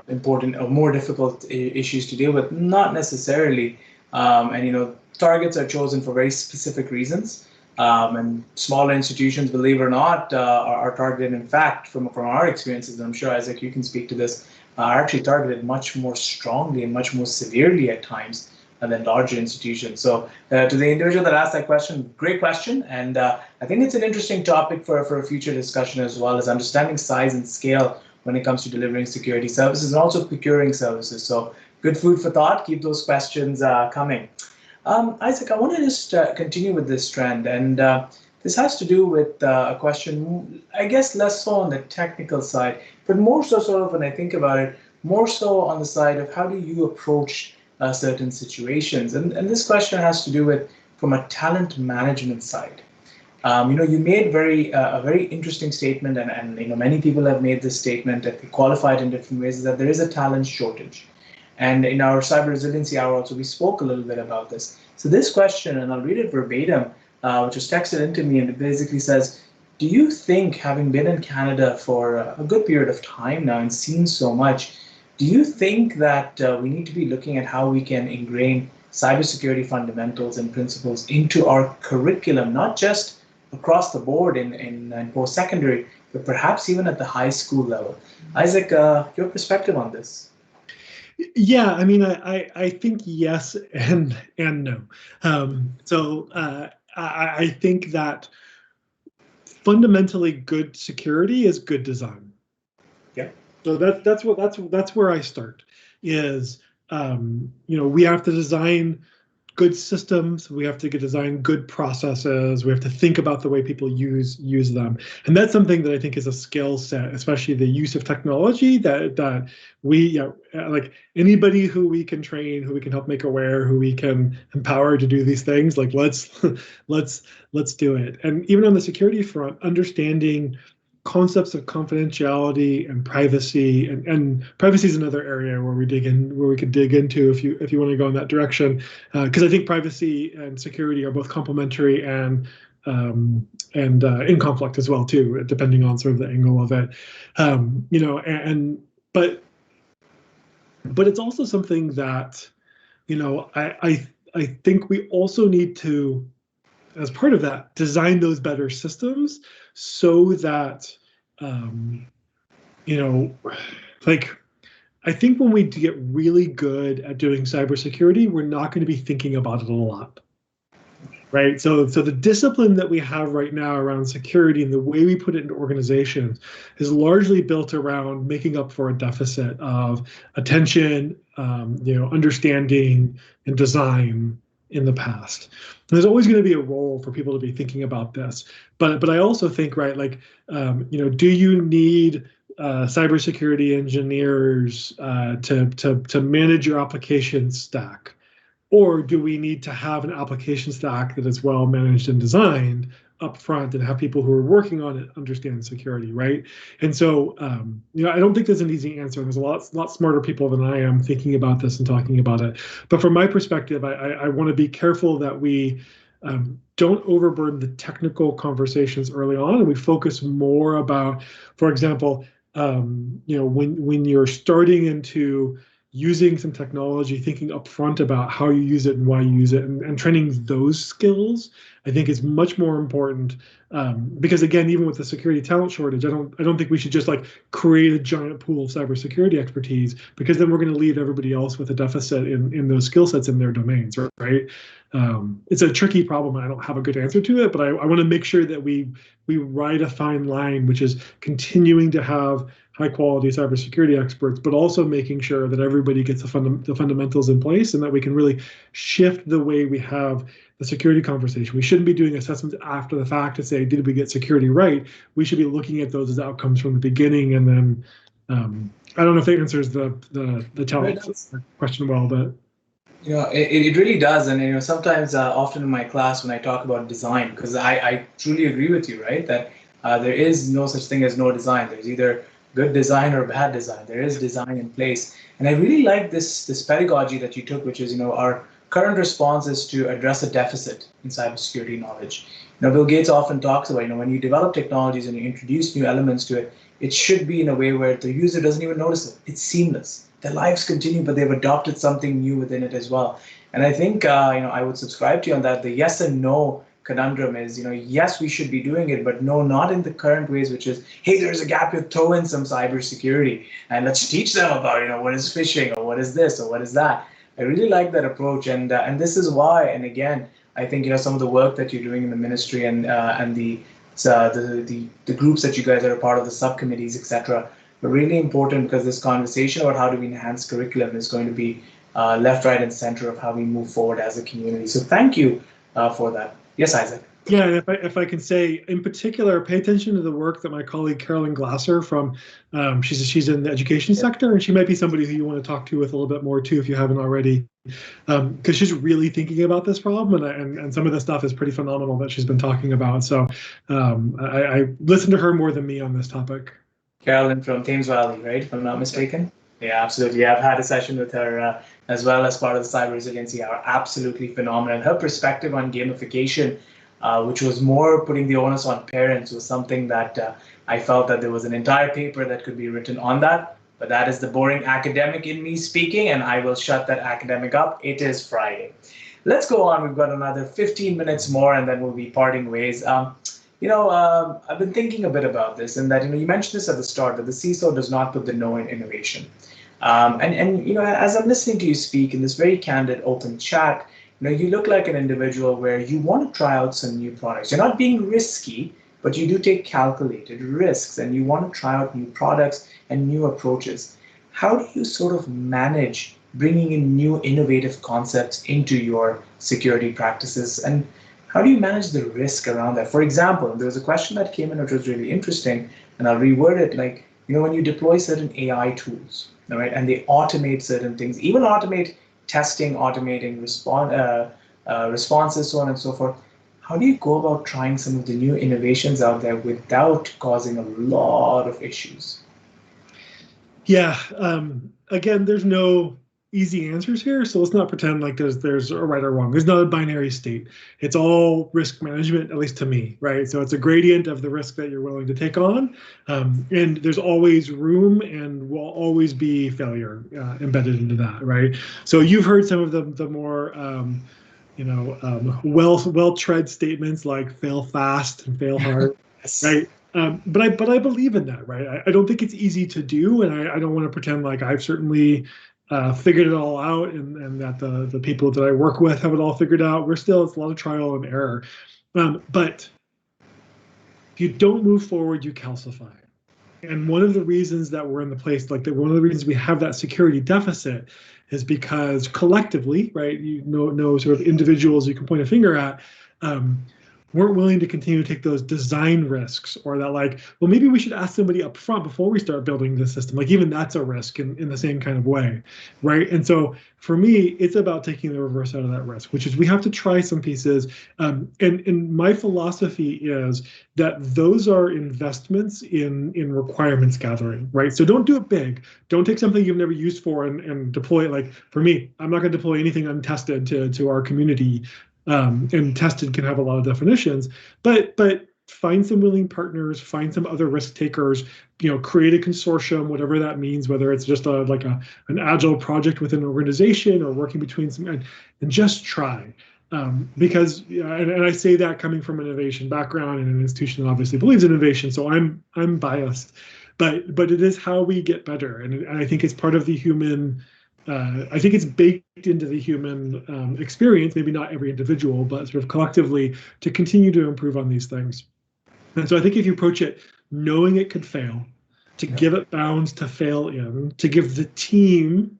important or more difficult issues to deal with. Not necessarily. Targets are chosen for very specific reasons. And smaller institutions, believe it or not, are targeted. In fact, from our experiences, and I'm sure, Isaac, you can speak to this, are actually targeted much more strongly and much more severely at times than larger institutions. So to the individual that asked that question, great question. And I think it's an interesting topic for a future discussion, as well as understanding size and scale when it comes to delivering security services and also procuring services. So good food for thought. Keep those questions coming. Isaac, I want to just continue with this trend. And this has to do with a question, I guess, less so on the technical side, but more so sort of, when I think about it, more so on the side of how do you approach certain situations. And this question has to do with from a talent management side. You made a very interesting statement, and many people have made this statement that they qualify it in different ways, is that there is a talent shortage. And in our cyber resiliency hour also, we spoke a little bit about this. So this question, and I'll read it verbatim, which was texted into me, and it basically says, do you think, having been in Canada for a good period of time now and seen so much, do you think that we need to be looking at how we can ingrain cybersecurity fundamentals and principles into our curriculum, not just across the board in post-secondary, but perhaps even at the high school level? Isaac, your perspective on this? Yeah, I mean, I think yes and no. I think that fundamentally good security is good design. Yeah. So that's where I start. Is we have to design good systems. We have to design good processes. We have to think about the way people use them, and that's something that I think is a skill set, especially the use of technology. That we, like anybody who we can train, who we can help make aware, who we can empower to do these things. Like let's do it. And even on the security front, understanding concepts of confidentiality and privacy, and privacy is another area where we could dig into if you want to go in that direction, because I think privacy and security are both complementary and in conflict as well too, depending on sort of the angle of it. But it's also something that I think we also need to, as part of that, design those better systems so that, like, I think when we get really good at doing cybersecurity, we're not going to be thinking about it a lot, right? So the discipline that we have right now around security and the way we put it into organizations is largely built around making up for a deficit of attention, understanding, and design in the past. And there's always going to be a role for people to be thinking about this, but I also think, right, like, do you need cybersecurity engineers to manage your application stack, or do we need to have an application stack that is well managed and designed up front and have people who are working on it understand security, right? And so, I don't think there's an easy answer. There's a lot smarter people than I am thinking about this and talking about it. But from my perspective, I want to be careful that we don't overburden the technical conversations early on, and we focus more about, for example, when you're starting into using some technology, thinking upfront about how you use it and why you use it, and training those skills I think is much more important, because again, even with the security talent shortage, I don't think we should just like create a giant pool of cybersecurity expertise, because then we're going to leave everybody else with a deficit in those skill sets in their domains, right? It's a tricky problem. I don't have a good answer to it, but I want to make sure that we ride a fine line, which is continuing to have high quality cybersecurity experts, but also making sure that everybody gets the fundamentals in place, and that we can really shift the way we have the security conversation. We shouldn't be doing assessments after the fact to say, did we get security right? We should be looking at those as outcomes from the beginning. And then I don't know if that answers the talent question well, but it really does. And sometimes often in my class when I talk about design, because I truly agree with you, right, that there is no such thing as no design. There's either good design or bad design. There is design in place. And I really like this pedagogy that you took, which is, our current response is to address a deficit in cybersecurity knowledge. Bill Gates often talks about, when you develop technologies and you introduce new elements to it, it should be in a way where the user doesn't even notice it. It's seamless. Their lives continue, but they've adopted something new within it as well. And I think, I would subscribe to you on that. The yes and no conundrum is, yes, we should be doing it, but no, not in the current ways, which is, hey, there's a gap, you throw in some cybersecurity and let's teach them about, what is phishing or what is this or what is that. I really like that approach, and this is why, and again, I think, some of the work that you're doing in the ministry and the groups that you guys are a part of, the subcommittees, etc., are really important, because this conversation about how do we enhance curriculum is going to be left, right, and center of how we move forward as a community. So thank you for that. Yes, Isaac. Yeah, and if I can say, in particular, pay attention to the work that my colleague Carolyn Glasser from, she's in the education sector, and she might be somebody who you want to talk to with a little bit more too, if you haven't already, because she's really thinking about this problem, and some of the stuff is pretty phenomenal that she's been talking about. So I listen to her more than me on this topic. Carolyn from Thames Valley, right? If I'm not mistaken. Yeah, absolutely. Yeah, I've had a session with her as well as part of the cyber resiliency hour. Absolutely phenomenal. Her perspective on gamification, which was more putting the onus on parents, was something that I felt that there was an entire paper that could be written on that. But that is the boring academic in me speaking, and I will shut that academic up. It is Friday. Let's go on. We've got another 15 minutes more, and then we'll be parting ways. I've been thinking a bit about this, and that, you mentioned this at the start, that the CISO does not put the no in innovation. As I'm listening to you speak in this very candid, open chat, you look like an individual where you want to try out some new products. You're not being risky, but you do take calculated risks, and you want to try out new products and new approaches. How do you sort of manage bringing in new innovative concepts into your security practices, and how do you manage the risk around that? For example, there was a question that came in which was really interesting, and I'll reword it like, when you deploy certain AI tools, all right, and they automate certain things, even automate testing, automating responses, so on and so forth. How do you go about trying some of the new innovations out there without causing a lot of issues? Yeah, again, there's no easy answers here, so let's not pretend like there's a right or wrong. There's not a binary state. It's all risk management, at least to me, right? So it's a gradient of the risk that you're willing to take on, and there's always room and will always be failure embedded into that, right? So you've heard some of the more well-tread statements like fail fast and fail hard, right? But I believe in that, right? I don't think it's easy to do, and I don't want to pretend like I've certainly figured it all out, and that the people that I work with have it all figured out. It's a lot of trial and error. But if you don't move forward, you calcify. And one of the reasons that we're in the place like that, one of the reasons we have that security deficit is because collectively, right, no sort of individuals you can point a finger at, weren't willing to continue to take those design risks, or that like, well, maybe we should ask somebody up front before we start building the system. Like even that's a risk in the same kind of way, right? And so for me, it's about taking the reverse out of that risk, which is we have to try some pieces. And my philosophy is that those are investments in requirements gathering, right? So don't do it big. Don't take something you've never used for and deploy it. Like for me, I'm not going to deploy anything untested to our community. And tested can have a lot of definitions, but find some willing partners, find some other risk takers, create a consortium, whatever that means, whether it's just an agile project within an organization or working between some, and just try. Because and I say that coming from an innovation background and an institution that obviously believes in innovation, so I'm biased, but it is how we get better, and I think it's part of the human. I think it's baked into the human experience, maybe not every individual, but sort of collectively to continue to improve on these things. And so I think if you approach it knowing it could fail, to give it bounds to fail in, to give the team,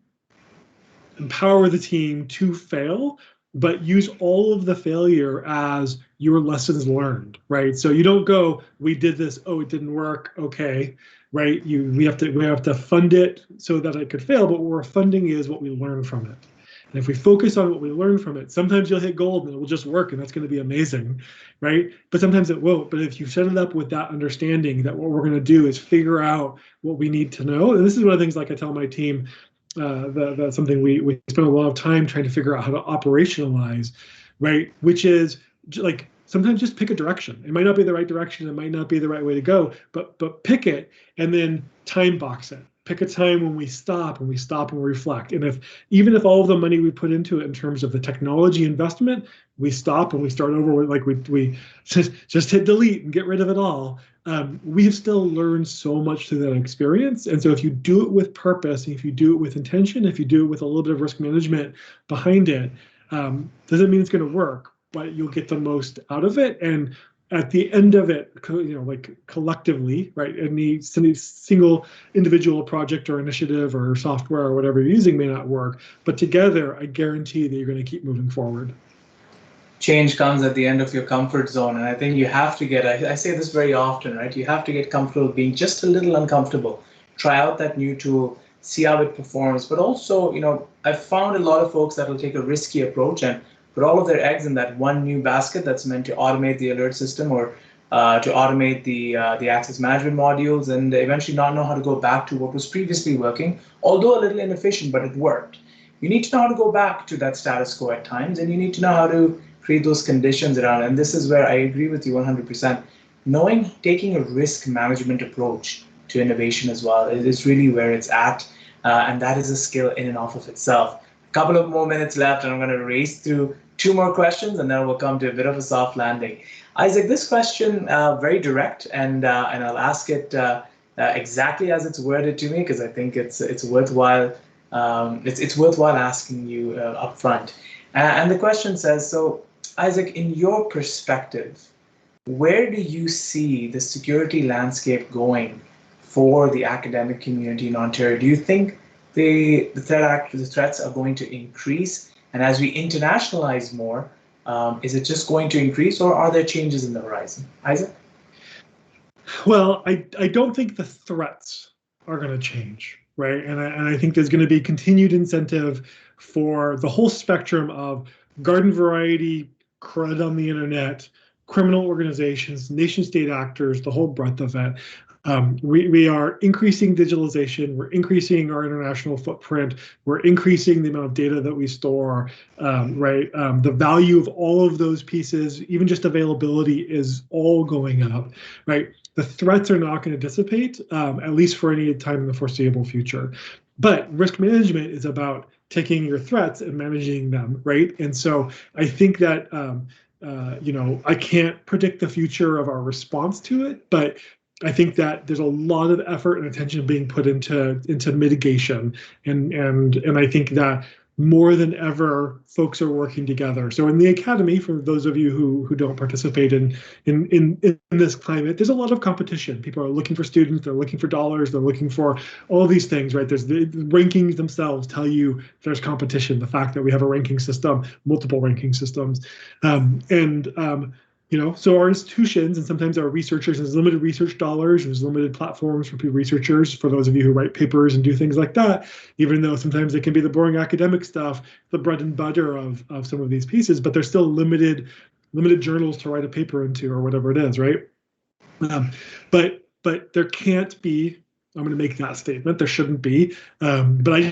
empower the team to fail, but use all of the failure as your lessons learned, right? So you don't go, we did this, oh, it didn't work, okay, right? We have to fund it so that it could fail, but what we're funding is what we learn from it. And if we focus on what we learn from it, sometimes you'll hit gold and it will just work and that's going to be amazing, right? But sometimes it won't. But if you set it up with that understanding that what we're going to do is figure out what we need to know, and this is one of the things like I tell my team, that's something we spend a lot of time trying to figure out how to operationalize, right? Which is like sometimes just pick a direction. It might not be the right direction. It might not be the right way to go, but pick it and then time box it. Pick a time when we stop and reflect. And even if all of the money we put into it in terms of the technology investment, we stop and we start over with like we just hit delete and get rid of it all. We've still learned so much through that experience. And so if you do it with purpose, if you do it with intention, if you do it with a little bit of risk management behind it, doesn't mean it's going to work, but you'll get the most out of it. And at the end of it, like collectively, right, any single individual project or initiative or software or whatever you're using may not work, but together, I guarantee that you're going to keep moving forward. Change comes at the end of your comfort zone, and I think you have to get, I say this very often, right, you have to get comfortable being just a little uncomfortable. Try out that new tool, see how it performs, but also, I've found a lot of folks that will take a risky approach and put all of their eggs in that one new basket that's meant to automate the alert system or to automate the access management modules, and eventually not know how to go back to what was previously working, although a little inefficient, but it worked. You need to know how to go back to that status quo at times, and you need to know how to create those conditions around. And this is where I agree with you 100%. Taking a risk management approach to innovation as well is really where it's at, and that is a skill in and of itself. A couple of more minutes left, and I'm going to race through 2 more questions, and then we'll come to a bit of a soft landing. Isaac, this question, very direct, and I'll ask it exactly as it's worded to me, because I think it's worthwhile. It's worthwhile asking you up front. And the question says, so Isaac, in your perspective, where do you see the security landscape going for the academic community in Ontario? Do you think the threats are going to increase? And as we internationalize more, is it just going to increase, or are there changes in the horizon? Isaac? Well, I don't think the threats are going to change, right? And I think there's going to be continued incentive for the whole spectrum of garden variety crud on the internet, criminal organizations, nation state actors, the whole breadth of it. We are increasing digitalization, we're increasing our international footprint, we're increasing the amount of data that we store, right? The value of all of those pieces, even just availability, is all going up, right? The threats are not going to dissipate, at least for any time in the foreseeable future. But risk management is about taking your threats and managing them, right? And so I think that, I can't predict the future of our response to it, but I think that there's a lot of effort and attention being put into mitigation, and I think that more than ever, folks are working together. So in the academy, for those of you who don't participate in this climate, there's a lot of competition. People are looking for students, they're looking for dollars, they're looking for all these things, right? There's the rankings themselves tell you there's competition. The fact that we have a ranking system, multiple ranking systems, so our institutions and sometimes our researchers, there's limited research dollars, there's limited platforms for researchers, for those of you who write papers and do things like that, even though sometimes it can be the boring academic stuff, the bread and butter of some of these pieces, but there's still limited journals to write a paper into or whatever it is, right? But there can't be, I'm going to make that statement, there shouldn't be, but I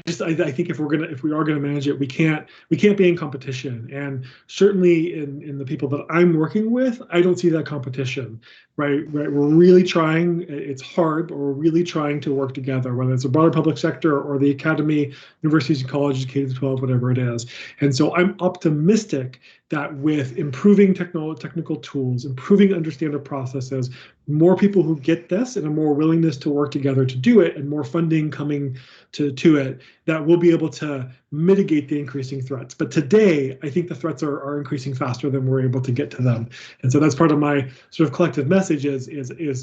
think if we are going to manage it, we can't be in competition. And certainly in the people that I'm working with, I don't see that competition, right? We're really trying. It's hard, but we're really trying to work together, whether it's a broader public sector or the academy, universities and colleges, K to 12, whatever it is. And so I'm optimistic that with improving technical tools, improving understanding processes, more people who get this and a more willingness to work together to do it, and more funding coming to it, that we'll be able to mitigate the increasing threats. But today, I think the threats are increasing faster than we're able to get to them. And so that's part of my sort of collective message is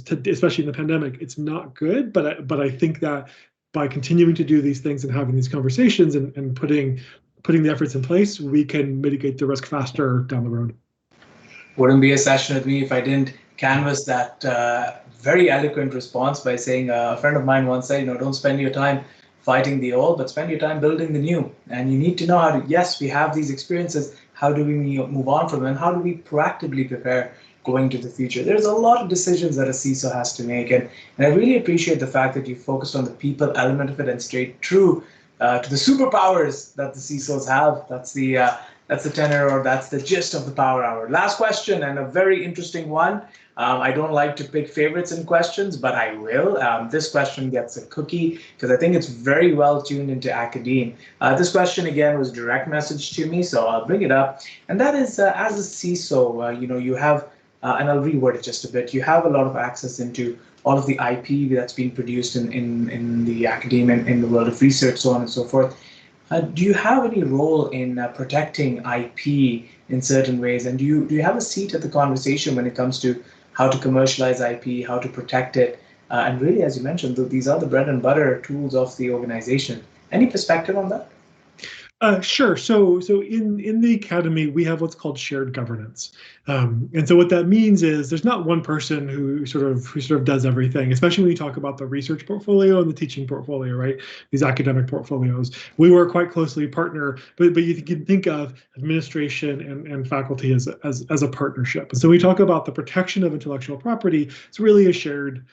to, especially in the pandemic, it's not good, but I think that by continuing to do these things and having these conversations and putting the efforts in place, we can mitigate the risk faster down the road. Wouldn't be a session with me if I didn't canvas that very eloquent response by saying, a friend of mine once said, don't spend your time fighting the old, but spend your time building the new. And you need to know how to, yes, we have these experiences, how do we move on from them, and how do we proactively prepare going to the future? There's a lot of decisions that a CISO has to make, and I really appreciate the fact that you focused on the people element of it and stayed true to the superpowers that the CISOs have. That's the tenor, or that's the gist of the Power Hour. Last question, and a very interesting one. I don't like to pick favorites in questions, but I will. This question gets a cookie because I think it's very well tuned into academia. This question, again, was direct message to me, so I'll bring it up. And that is, as a CISO, you have, and I'll reword it just a bit, you have a lot of access into all of the IP that's being produced in the academia and in the world of research, so on and so forth. Do you have any role in protecting IP in certain ways? And do you have a seat at the conversation when it comes to how to commercialize IP, how to protect it? And really, as you mentioned, these are the bread and butter tools of the organization. Any perspective on that? Sure. So in the academy, we have what's called shared governance, and so what that means is there's not one person who sort of does everything. Especially when you talk about the research portfolio and the teaching portfolio, right? These academic portfolios, we work quite closely, partner, but you can think of administration and faculty as a partnership. And so we talk about the protection of intellectual property. It's really a shared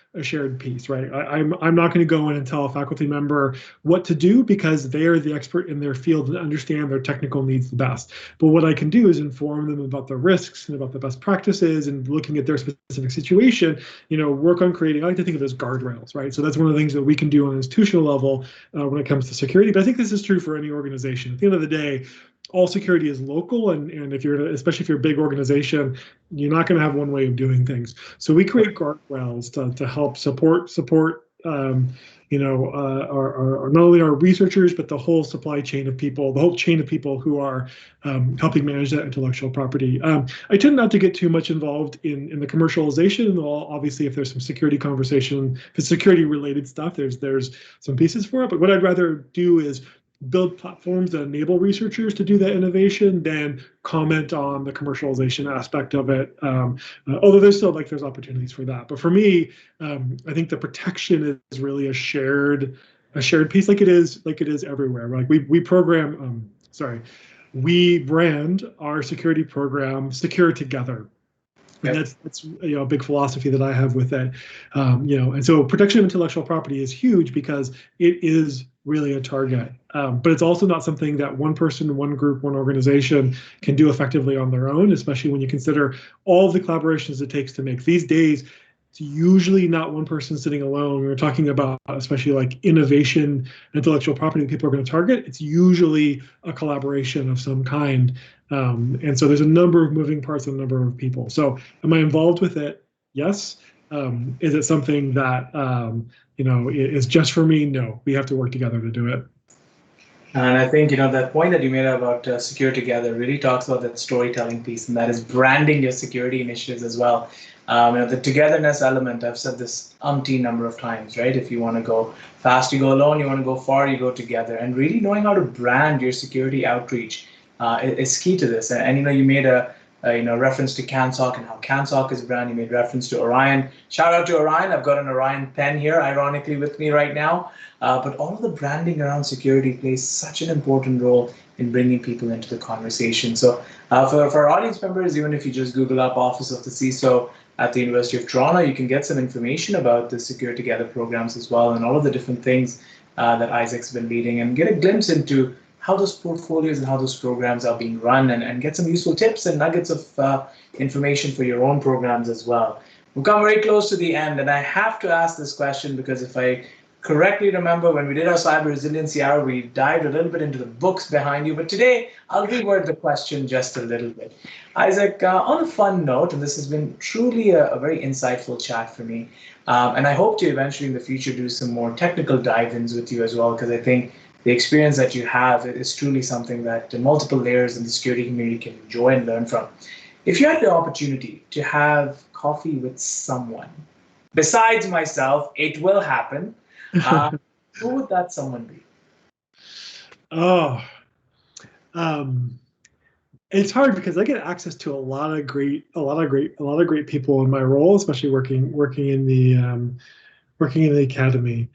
piece, right? I'm not going to go in and tell a faculty member what to do because they are the expert in their field and understand their technical needs the best. But what I can do is inform them about the risks and about the best practices, and looking at their specific situation, work on creating, I like to think of it as guardrails, right? So that's one of the things that we can do on an institutional level when it comes to security. But I think this is true for any organization. At the end of the day, all security is local, and especially if you're a big organization, you're not going to have one way of doing things. So we create guardrails to help support not only our researchers, but the whole supply chain of people, the whole chain of people who are helping manage that intellectual property. I tend not to get too much involved in the commercialization. Obviously, if there's some security conversation, if it's security related stuff, there's some pieces for it. But what I'd rather do is build platforms that enable researchers to do that innovation than comment on the commercialization aspect of it. Although there's opportunities for that. But for me, I think the protection is really a shared piece, like it is everywhere. Like we brand our security program Secure Together. And that's a big philosophy that I have with it. And so protection of intellectual property is huge because it is really a target. But it's also not something that one person, one group, one organization can do effectively on their own, especially when you consider all of the collaborations it takes to make. These days, it's usually not one person sitting alone. We're talking about, especially like innovation, intellectual property that people are going to target. It's usually a collaboration of some kind. And so there's a number of moving parts and a number of people. So am I involved with it? Yes. Is it something that, is just for me? No, we have to work together to do it. And I think, that point that you made about Secure Together really talks about that storytelling piece, and that is branding your security initiatives as well. The togetherness element, I've said this umpteen number of times, right? If you want to go fast, you go alone. You want to go far, you go together. And really knowing how to brand your security outreach is key to this. And you made a reference to CANSOC and how CANSOC is a brand. You made reference to Orion. Shout out to Orion. I've got an Orion pen here, ironically, with me right now. But all of the branding around security plays such an important role in bringing people into the conversation. So for our audience members, even if you just Google up Office of the CISO at the University of Toronto, you can get some information about the Secure Together programs as well, and all of the different things that Isaac's been leading, and get a glimpse into how those portfolios and how those programs are being run, and get some useful tips and nuggets of information for your own programs as well. We've come very close to the end, and I have to ask this question because if I correctly remember, when we did our cyber resiliency hour, we dived a little bit into the books behind you, but today I'll reword the question just a little bit. Isaac, on a fun note, and this has been truly a very insightful chat for me, and I hope to eventually in the future do some more technical dive-ins with you as well, because I think the experience that you have is truly something that multiple layers in the security community can enjoy and learn from. If you had the opportunity to have coffee with someone, besides myself, it will happen, who would that someone be? Oh, it's hard because I get access to a lot of great people in my role, especially working in the academy.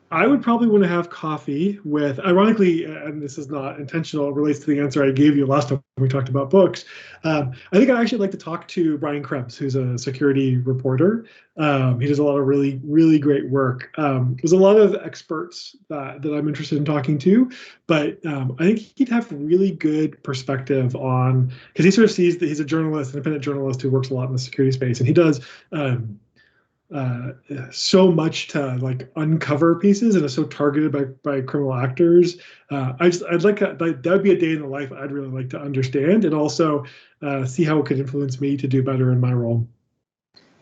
I would probably want to have coffee with, ironically, and this is not intentional, it relates to the answer I gave you last time we talked about books. I think I'd actually like to talk to Brian Krebs, who's a security reporter. He does a lot of really, really great work. There's a lot of experts that I'm interested in talking to, but I think he'd have really good perspective on, because he sort of sees that he's a journalist, independent journalist who works a lot in the security space, and he does so much to like uncover pieces and is so targeted by criminal actors. I'd like that would be a day in the life I'd really like to understand, and also see how it could influence me to do better in my role.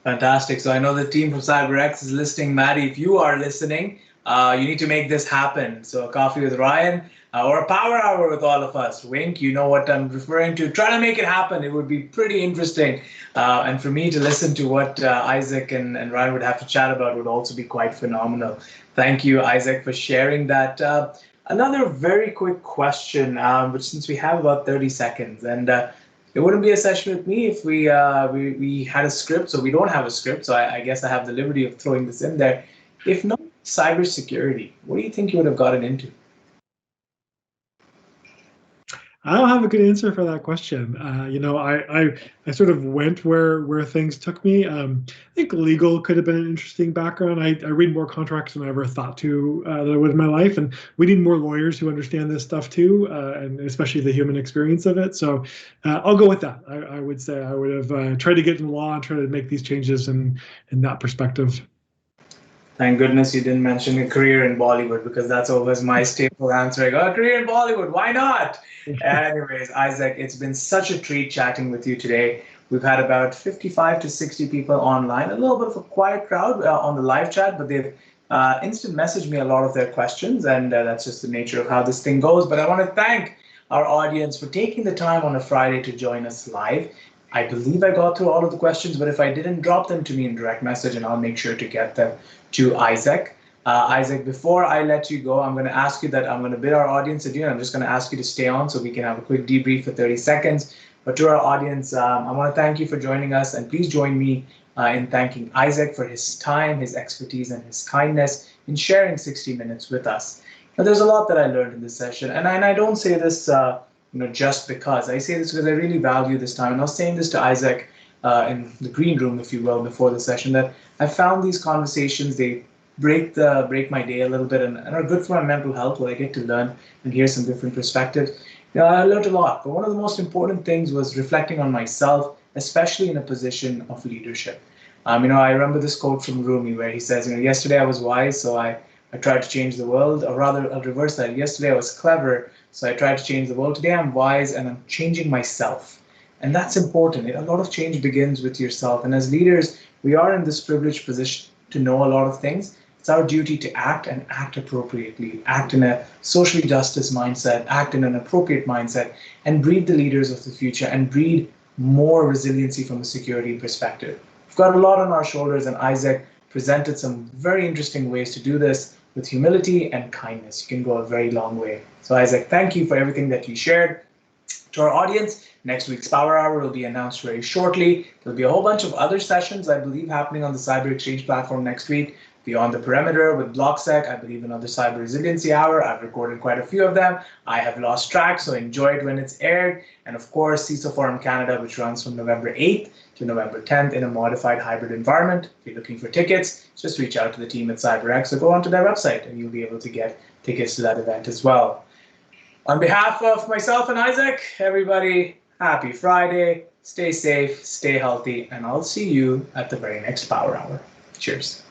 Fantastic. So I know the team from CyberX is listening. Maddie, if you are listening, you need to make this happen. So a coffee with Ryan or a power hour with all of us. Wink, you know what I'm referring to. Try to make it happen. It would be pretty interesting. And for me to listen to what Isaac and Ryan would have to chat about would also be quite phenomenal. Thank you, Isaac, for sharing that. Another very quick question, which since we have about 30 seconds, and it wouldn't be a session with me if we had a script, so we don't have a script, so I guess I have the liberty of throwing this in there. If not cybersecurity, what do you think you would have gotten into? I don't have a good answer for that question. I sort of went where things took me. I think legal could have been an interesting background. I read more contracts than I ever thought to that I would in my life, and we need more lawyers who understand this stuff too, and especially the human experience of it. So I'll go with that. I would say I would have tried to get in law and try to make these changes in that perspective. Thank goodness you didn't mention a career in Bollywood, because that's always my staple answer. I go, a career in Bollywood, why not? Anyways, Isaac, it's been such a treat chatting with you today. We've had about 55 to 60 people online, a little bit of a quiet crowd on the live chat, but they've instant messaged me a lot of their questions, and that's just the nature of how this thing goes. But I want to thank our audience for taking the time on a Friday to join us live. I believe I got through all of the questions, but if I didn't, drop them to me in direct message and I'll make sure to get them to Isaac. Isaac, before I let you go, I'm going to ask you that I'm going to bid our audience adieu. I'm just going to ask you to stay on so we can have a quick debrief for 30 seconds. But to our audience, I want to thank you for joining us, and please join me in thanking Isaac for his time, his expertise, and his kindness in sharing 60 minutes with us. Now, there's a lot that I learned in this session, and I don't say this just because. I say this because I really value this time. And I was saying this to Isaac in the green room, if you will, before the session, that I found these conversations, they break my day a little bit and are good for my mental health, where I get to learn and hear some different perspectives. I learned a lot, but one of the most important things was reflecting on myself, especially in a position of leadership. I remember this quote from Rumi where he says, yesterday I was wise, so I tried to change the world, or rather, I'll reverse that. Yesterday I was clever, so I tried to change the world. Today I'm wise and I'm changing myself. And that's important. A lot of change begins with yourself. And as leaders, we are in this privileged position to know a lot of things. It's our duty to act and act appropriately, act in a socially justice mindset, act in an appropriate mindset, and breed the leaders of the future and breed more resiliency from a security perspective. We've got a lot on our shoulders, and Isaac presented some very interesting ways to do this with humility and kindness. You can go a very long way. So Isaac, thank you for everything that you shared. To our audience, next week's Power Hour will be announced very shortly. There'll be a whole bunch of other sessions, I believe, happening on the Cyber Exchange platform next week. Beyond the Perimeter with BlockSec, I believe another Cyber Resiliency Hour. I've recorded quite a few of them. I have lost track, so enjoy it when it's aired. And of course, CISO Forum Canada, which runs from November 8th to November 10th in a modified hybrid environment. If you're looking for tickets, just reach out to the team at CyberX or go onto their website and you'll be able to get tickets to that event as well. On behalf of myself and Isaac, everybody, happy Friday. stay safe, stay healthy, and I'll see you at the very next Power Hour. Cheers.